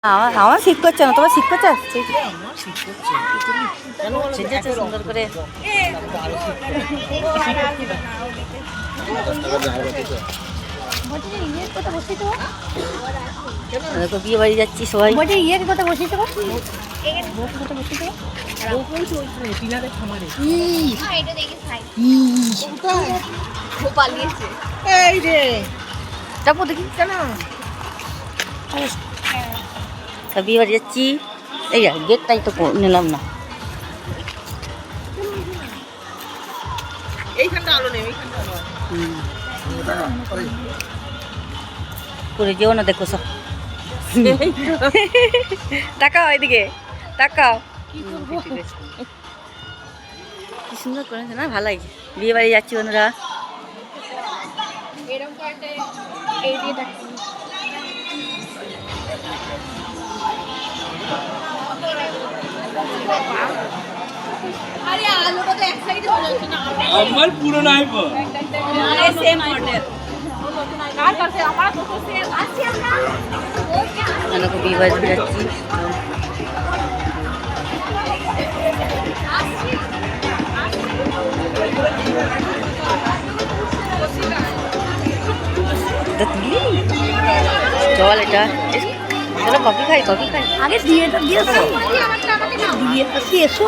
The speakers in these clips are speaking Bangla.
আমার শীত করছে না, তোমার শীত করছে? সেজেছে সুন্দর করে। দেখো বিয়ে বাড়ি যাচ্ছি সবাই। ইয়ের কথা বসে তো যাবো দেখি কেন বিয়ে বাড়ি যাচ্ছি। এই গেটটাই তো নিলাম না। করে যেও না, দেখো সব তাকাও এদিকে, তাকাও। কি সুন্দর করেছে না, ভালো লাগছে। বিয়ে বাড়ি যাচ্ছি বন্ধুরা। আমার পুরো নাই পো সেম মডেল বিয়ে বাড়ি যাচ্ছি। চল এটা চলো কফি খাই, কফি খাই আগে দিয়ে এসো এসো।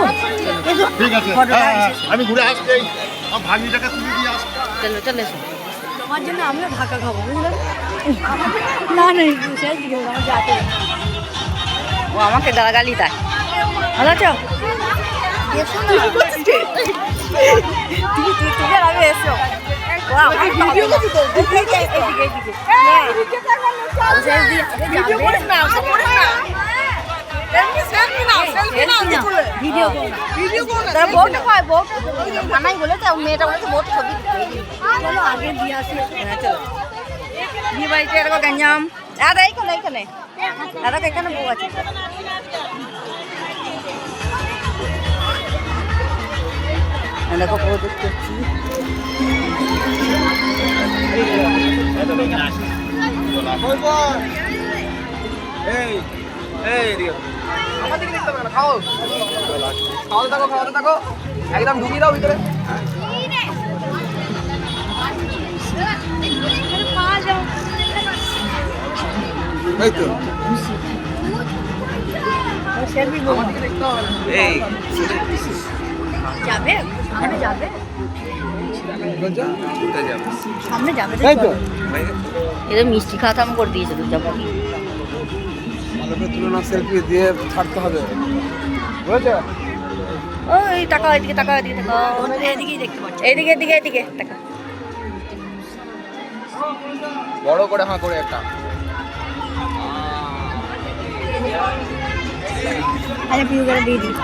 ঠিক আছে, আমি ঘুরে আসছি। ভাগিটাকে তুলে দিয়ে আসছি। চলো চলো এসো। তোমার জন্য আমিও ঢাকা খাবো, বুঝলেন? না না ও আমাকে গালাগালি তাই। ভালো আছো? তুমি আগে এসো। মানাই বলে তো মেয়েটা বলেছে বহুত ছবি। চলো আগে দিয়ে আসি। হ্যাঁ চলো বিয়ে বাড়িতে এরকম গঞ্জাম। দাদা এইখানে এইখানে দাদা এখানে বউ আছে। দেখো প্রদূত করছি। একদম ঢুকিয়ে দাও ভিতরে। যাবে সামনে যাবে, সামনে যাবে। এদের মিষ্টি খাওয়া থাম করে দিয়েছে। তো যাবো কি তুলনা সেলফি দিয়ে ছাড়তে হবে, বুঝেছো? ওই টাকা এদিকে, টাকা এদিকে, টাকা এদিকেই দেখতে পাচ্ছি। এদিকে এদিকে এদিকে টাকা বড় করে হাঁ করে একটা। আরে পিউ করে দিয়ে দিই।